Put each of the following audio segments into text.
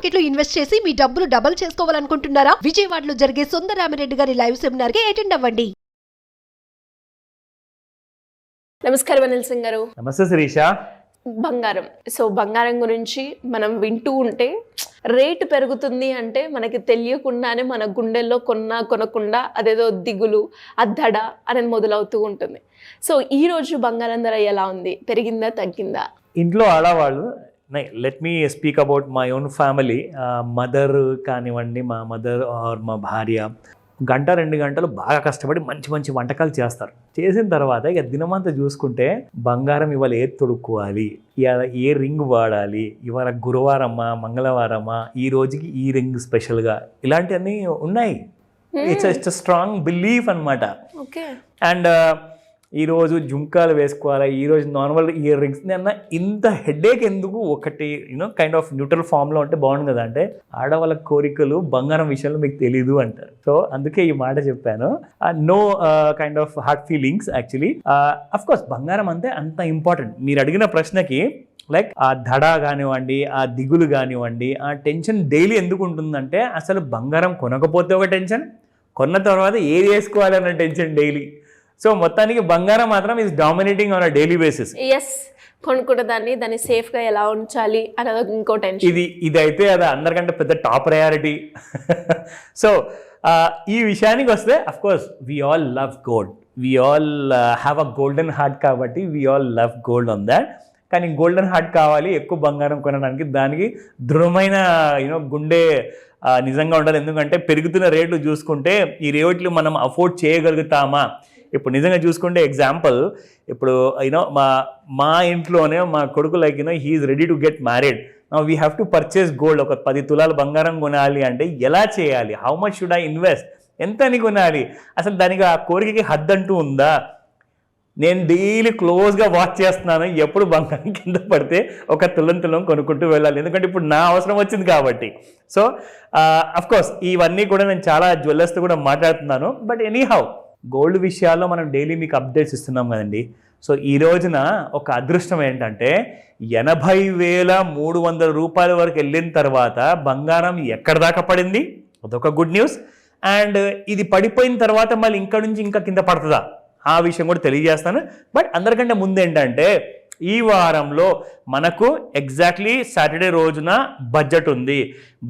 Market లో invest చేసి మీ డబ్బులు డబుల్ చేసుకోవాలనుకుంటున్నారా? విజయవాడలో జరిగే సుందరరామిరెడ్డి గారి లైవ్ సెమినార్ కి అటెండ్ అవ్వండి. నమస్కారం అనిల్ సింగ్ గారు. నమస్తే శిరీష. బంగారం. సో బంగారం గురించి మనం వింటూ ఉంటే రేటు పెరుగుతుంది అంటే మనకి తెలియకుండానే మన గుండెల్లో కొనకుండా అదేదో దిగులు అద్దడ అనేది మొదలవుతూ ఉంటుంది. సో ఈ రోజు బంగారం ధర ఎలా ఉంది? పెరిగిందా తగ్గిందా? ఇంట్లో ఆడవాళ్ళు, let me speak about my own family. Mother కానివ్వండి, మా మదర్ ఆర్ మా భార్య 1-2 గంటలు బాగా కష్టపడి మంచి మంచి వంటకాలు చేస్తారు. చేసిన తర్వాత ఇక దినమంతా చూసుకుంటే బంగారం ఇవాళ ఏది తొడుక్కోవాలి, ఇవాళ ఏ రింగ్ వాడాలి, ఇవాళ గురువారమా మంగళవారమా, ఈ రోజుకి ఈ రింగ్ స్పెషల్గా, ఇలాంటివన్నీ ఉన్నాయి. ఇట్స్ స్ట్రాంగ్ బిలీఫ్ అనమాట. ఓకే. అండ్ ఈరోజు జుంకాలు వేసుకోవాలి, ఈరోజు నార్మల్ ఇయర్ రింగ్స్ అన్న, ఇంత హెడేక్ ఎందుకు? ఒకటి కైండ్ ఆఫ్ న్యూట్రల్ ఫామ్లో ఉంటే బాగుంది కదా. అంటే ఆడవాళ్ళ కోరికలు బంగారం విషయంలో మీకు తెలీదు అంటారు. సో అందుకే ఈ మాట చెప్పాను. No kind of heart feelings actually. Of course బంగారం అంతే అంత ఇంపార్టెంట్. మీరు అడిగిన ప్రశ్నకి లైక్ ఆ దడ కానివ్వండి, ఆ దిగులు కానివ్వండి, ఆ టెన్షన్ డైలీ ఎందుకు ఉంటుందంటే, అసలు బంగారం కొనకపోతే ఒక టెన్షన్, కొన్న తర్వాత ఏది వేసుకోవాలి అన్న టెన్షన్ డైలీ. సో మొత్తానికి బంగారం మాత్రం is dominating on a daily basis. Yes, కొనుక్కున్న దాన్ని సేఫ్గా ఎలా ఉంచాలి అనేది ఇంకో టెన్షన్. ఇది అయితే అది అందరికంటే పెద్ద టాప్ ప్రయారిటీ. సో ఈ విషయానికి వస్తే of course we all love gold, we all have a golden heart, కాబట్టి we all love gold on that. కానీ గోల్డెన్ హార్ట్ కావాలి ఎక్కువ బంగారం కొనడానికి, దానికి దృఢమైన గుండె నిజంగా ఉండాలి. ఎందుకంటే పెరుగుతున్న రేట్లు చూసుకుంటే ఈ రేట్లు మనం అఫోర్డ్ చేయగలుగుతామా? ఇప్పుడు నిజంగా చూసుకుంటే ఎగ్జాంపుల్, ఇప్పుడు మా ఇంట్లోనే మా కొడుకు like he's ready to get married. Now we have to purchase gold. ఒక 10 తులాలు బంగారం కొనాలి అంటే ఎలా చేయాలి? How much should I invest? ఎంత అని కొనాలి? అసలు దానికి ఆ కోరికకి హద్దు అంటూ ఉందా? నేను డైలీ క్లోజ్గా వాచ్ చేస్తున్నాను, ఎప్పుడు బంగారం కింద పడితే ఒక తులం కొనుక్కుంటూ వెళ్ళాలి. ఎందుకంటే ఇప్పుడు నా అవసరం వచ్చింది కాబట్టి. సో అఫ్కోర్స్ ఇవన్నీ కూడా నేను చాలా జ్యువెలర్స్తో కూడా మాట్లాడుతున్నాను. బట్ ఎనీహౌ గోల్డ్ విషయాల్లో మనం డైలీ మీకు అప్డేట్స్ ఇస్తున్నాం కదండి. సో ఈ రోజున ఒక అదృష్టం ఏంటంటే 80,300 రూపాయల వరకు వెళ్ళిన తర్వాత బంగారం ఎక్కడ దాకా పడింది, అదొక గుడ్ న్యూస్. అండ్ ఇది పడిపోయిన తర్వాత మళ్ళీ ఇంకా నుంచి ఇంకా కింద పడుతుందా, ఆ విషయం కూడా తెలియజేస్తాను. బట్ అందరికంటే ముందు ఏంటంటే, ఈ వారంలో మనకు ఎగ్జాక్ట్లీ సాటర్డే రోజున బడ్జెట్ ఉంది.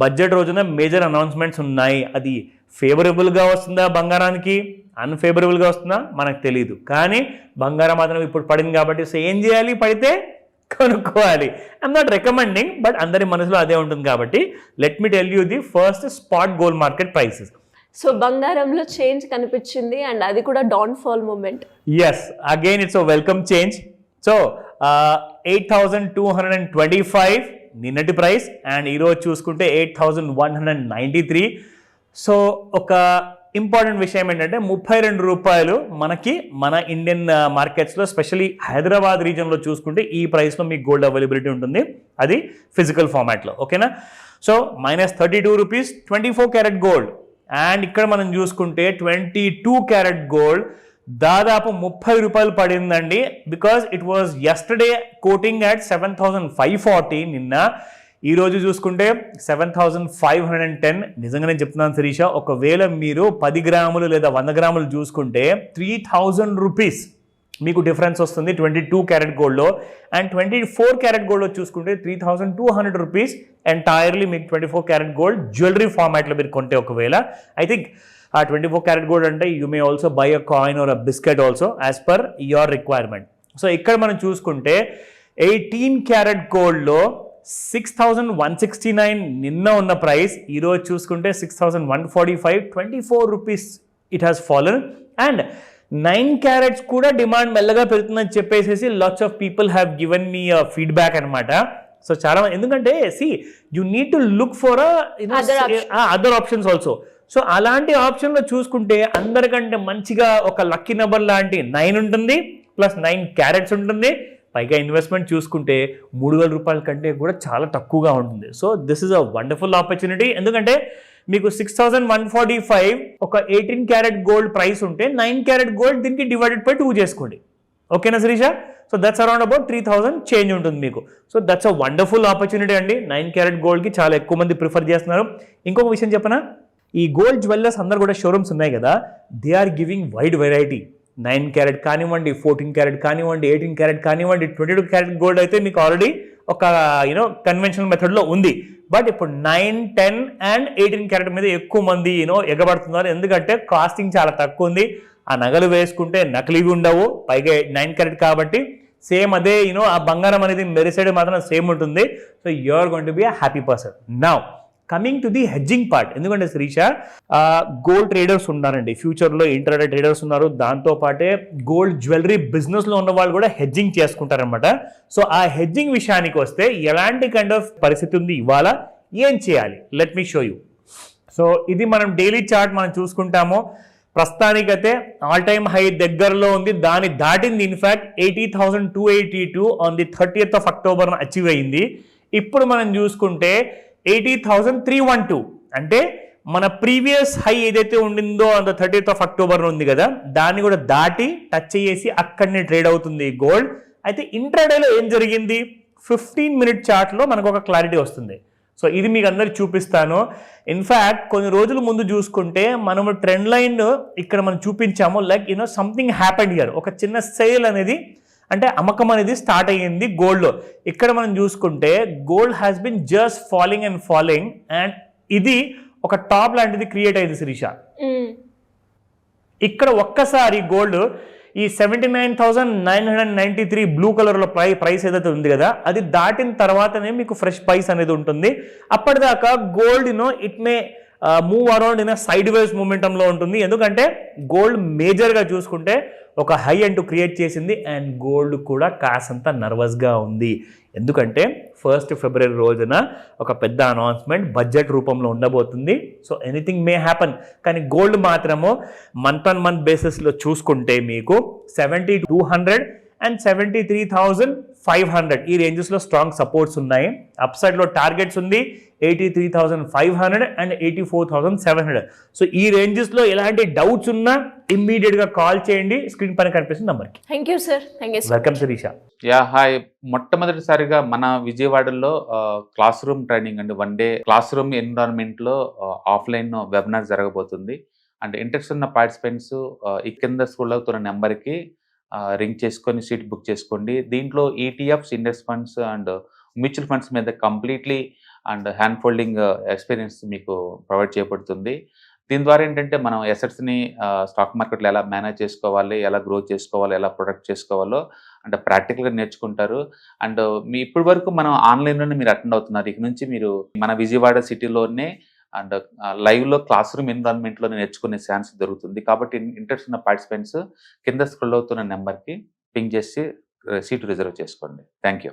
బడ్జెట్ రోజున మేజర్ అనౌన్స్మెంట్స్ ఉన్నాయి. అది ఫేవరబుల్గా వస్తుందా బంగారానికి, అన్ఫేవరబుల్గా వస్తుందా మనకు తెలియదు. కానీ బంగారం మాత్రం ఇప్పుడు పడింది కాబట్టి సో ఏం చేయాలి? పడితే కొనుక్కోవాలి. ఐఎమ్ నాట్ రికమెండింగ్, బట్ అందరి మనసులో అదే ఉంటుంది కాబట్టి let me tell you the first spot gold market prices. So బంగారంలో చేంజ్ కనిపించింది, అండ్ అది కూడా down fall moment. Yes, again it's welcome change. So 8,225 నిన్నటి ప్రైస్, అండ్ ఈరోజు చూసుకుంటే 8,193. సో ఒక ఇంపార్టెంట్ విషయం ఏంటంటే 32 రూపాయలు మనకి మన ఇండియన్ మార్కెట్స్లో, స్పెషలీ హైదరాబాద్ రీజన్లో చూసుకుంటే ఈ ప్రైస్లో మీకు గోల్డ్ అవైలబిలిటీ ఉంటుంది, అది ఫిజికల్ ఫార్మాట్లో. ఓకేనా? So -32 rupees 24 carat gold. And ఇక్కడ మనం చూసుకుంటే 22 క్యారెట్ గోల్డ్ దాదాపు 30 రూపాయలు పడిందండి. Because it was yesterday coating at 7,540 నిన్న. ఈరోజు చూసుకుంటే 7,510. నిజంగా నేను చెప్తున్నాను శిరీష, ఒకవేళ మీరు 10 గ్రాములు లేదా 100 గ్రాములు చూసుకుంటే 3,000 రూపీస్ మీకు డిఫరెన్స్ వస్తుంది 22 క్యారెట్ గోల్డ్లో. అండ్ 24 క్యారెట్ గోల్డ్లో చూసుకుంటే 3,200 రూపీస్ ఎంటైర్లీ మీకు 24 క్యారెట్ గోల్డ్ జ్యువెలరీ ఫార్మాట్లో మీరు కొంటే. ఒకవేళ ఐ థింక్ ఆ 24 క్యారెట్ గోల్డ్ అంటే you may also by a coin are a biscuit also as per your requirement. So ఇక్కడ మనం చూసుకుంటే 18 క్యారెట్ గోల్డ్లో 6,169 నిన్న ఉన్న ప్రైస్, ఈరోజు చూసుకుంటే 6,145, 24 rupees it has fallen. And 9 carats కూడా డిమాండ్ మెల్లగా పెరుగుతుందని చెప్పేసి lots of people have given me feedback అనమాట. సో చాలా, ఎందుకంటే you need to look for other options also. So అలాంటి ఆప్షన్లో చూసుకుంటే అందరికంటే మంచిగా ఒక లక్కీ నెంబర్ లాంటి 9 ఉంటుంది, ప్లస్ 9 క్యారెట్స్ ఉంటుంది. పైగా ఇన్వెస్ట్మెంట్ చూసుకుంటే 3,000 రూపాయల కంటే కూడా చాలా తక్కువగా ఉంటుంది. So this is a wonderful opportunity. ఎందుకంటే మీకు 6,145 ఒక 18 క్యారెట్ గోల్డ్ ప్రైస్ ఉంటే 9 క్యారెట్ గోల్డ్ దీనికి డివైడెడ్ బై 2 చేసుకోండి. ఓకేనా Sirisha? So that's around about 3,000 change ఉంటుంది మీకు. So that's a wonderful opportunity అండి. 9 క్యారెట్ గోల్డ్కి చాలా ఎక్కువ మంది ప్రిఫర్ చేస్తున్నారు. ఇంకొక విషయం చెప్పనా, ఈ గోల్డ్ జ్యువెలర్స్ అందరు కూడా షోరూమ్స్ ఉన్నాయి కదా, they are giving wide variety. 9 carat కానివ్వండి, 14 క్యారెట్ కానివ్వండి, 18 క్యారెట్ కానివ్వండి, 22 క్యారెట్ గోల్డ్ అయితే మీకు ఆల్రెడీ ఒక కన్వెన్షనల్ మెథడ్లో ఉంది. బట్ ఇప్పుడు 9, 10 అండ్ 18 క్యారెట్ మీద ఎక్కువ మంది ఎగబడుతున్నారు. ఎందుకంటే కాస్టింగ్ చాలా తక్కువ ఉంది. ఆ నగలు వేసుకుంటే నకిలీవి ఉండవు, పైగా 9 క్యారెట్ కాబట్టి సేమ్ అదే ఆ బంగారం అనేది మెరిసేది మాత్రం సేమ్ ఉంటుంది. So you are going to be a happy person. Now coming to the hedging part. ఎందుకంటే శ్రీష, గోల్డ్ ట్రేడర్స్ ఉన్నారండి, ఫ్యూచర్లో ఇంట్రాడే ట్రేడర్స్ ఉన్నారు, దాంతోపాటే గోల్డ్ జ్యువెలరీ బిజినెస్లో ఉన్న వాళ్ళు కూడా హెడ్జింగ్ చేసుకుంటారనమాట. సో ఆ హెడ్జింగ్ విషయానికి వస్తే ఎలాంటి కైండ్ ఆఫ్ పరిస్థితి ఉంది ఇవాళ, ఏం చేయాలి, let me show you. So ఇది మనం డైలీ చార్ట్ మనం చూసుకుంటాము. ప్రస్తుతానికైతే ఆల్ టైమ్ హై దగ్గరలో ఉంది, దాన్ని దాటింది. In fact 80,282 on the 30th of October achieve అయింది. ఇప్పుడు మనం చూసుకుంటే 80,312, అంటే మన ప్రీవియస్ హై ఏదైతే ఉండిందో on the 30th of October ఉంది కదా, దాన్ని కూడా దాటి టచ్ చేసి అక్కడనే ట్రేడ్ అవుతుంది గోల్డ్. అయితే ఇంట్రాడేలో ఏం జరిగింది, 15-minute చార్ట్లో మనకు ఒక క్లారిటీ వస్తుంది. సో ఇది మీకు అందరికి చూపిస్తాను. ఇన్ఫ్యాక్ట్ కొన్ని రోజుల ముందు చూసుకుంటే మనము ట్రెండ్ లైన్ ఇక్కడ మనం చూపించాము. లైక్ సంథింగ్ హ్యాపెండ్ హియర్, ఒక చిన్న సేల్ అనేది, అంటే అమ్మకం అనేది స్టార్ట్ అయ్యింది గోల్డ్లో. ఇక్కడ మనం చూసుకుంటే gold has been just falling and falling, and ఇది ఒక టాప్ లాంటిది క్రియేట్ అయింది శిరీష. ఇక్కడ ఒక్కసారి గోల్డ్ ఈ 79,993 బ్లూ కలర్లో ప్రైస్ ఏదైతే ఉంది కదా, అది దాటిన తర్వాతనే మీకు ఫ్రెష్ ప్రైస్ అనేది ఉంటుంది. అప్పటిదాకా gold it may move around sideways మూమెంటంలో ఉంటుంది. ఎందుకంటే గోల్డ్ మేజర్గా చూసుకుంటే ఒక హై అంటూ క్రియేట్ చేసింది, అండ్ గోల్డ్ కూడా కాసంత నర్వస్గా ఉంది. ఎందుకంటే 1st February రోజున ఒక పెద్ద అనౌన్స్మెంట్ బడ్జెట్ రూపంలో ఉండబోతుంది. సో ఎనీథింగ్ మే హ్యాపన్. కానీ గోల్డ్ మాత్రము మంత్ ఆన్ మంత్ బేసిస్లో చూసుకుంటే మీకు 70,200 అండ్ 73,500 ఈ రేంజెస్లో స్ట్రాంగ్ సపోర్ట్స్ ఉన్నాయి. అప్ సైడ్లో టార్గెట్స్ ఉంది 83,500 అండ్ 84,700. సో ఈ రేంజెస్లో ఎలాంటి డౌట్స్ ఉన్నా ఇమ్మీడియట్గా కాల్ చేయండి స్క్రీన్ పైన కనిపిస్తున్న నెంబర్కి. Thank you sir. Welcome Shirisha. Hi. మొట్టమొదటిసారిగా మన విజయవాడలో క్లాస్ రూమ్ ట్రైనింగ్ అండి, 1 day క్లాస్ రూమ్ ఎన్విరాన్మెంట్లో ఆఫ్లైన్ వెబినార్ జరగబోతుంది. అండ్ ఇంట్రెస్ట్ ఉన్న పార్టిసిపెంట్స్ ఈ కింద స్కూల్ అవుతున్న నెంబర్కి రింగ్ చేసుకొని సీట్ బుక్ చేసుకోండి. దీంట్లో ETFs, index funds and mutual funds మీద completely and hand folding experience మీకు ప్రొవైడ్ చేయబడుతుంది. దీని ద్వారా ఏంటంటే మనం ఎసెట్స్ని స్టాక్ మార్కెట్లో ఎలా మేనేజ్ చేసుకోవాలి, ఎలా గ్రో చేసుకోవాలి, ఎలా ప్రొడక్ట్ చేసుకోవాలో అంటే ప్రాక్టికల్గా నేర్చుకుంటారు. అండ్ మీ ఇప్పటి వరకు మనం ఆన్లైన్లోనే మీరు అటెండ్ అవుతున్నారు. ఇక నుంచి మీరు మన విజయవాడ సిటీలోనే అండ్ లైవ్లో క్లాస్ రూమ్ ఎన్విరాన్మెంట్లో నేర్చుకునే ఛాన్స్ దొరుకుతుంది. కాబట్టి ఇంట్రెస్ట్ ఉన్న పార్టిసిపెంట్స్ కింద స్క్రోల్ అవుతున్న నెంబర్కి పింగ్ చేసి సీటు రిజర్వ్ చేసుకోండి. Thank you.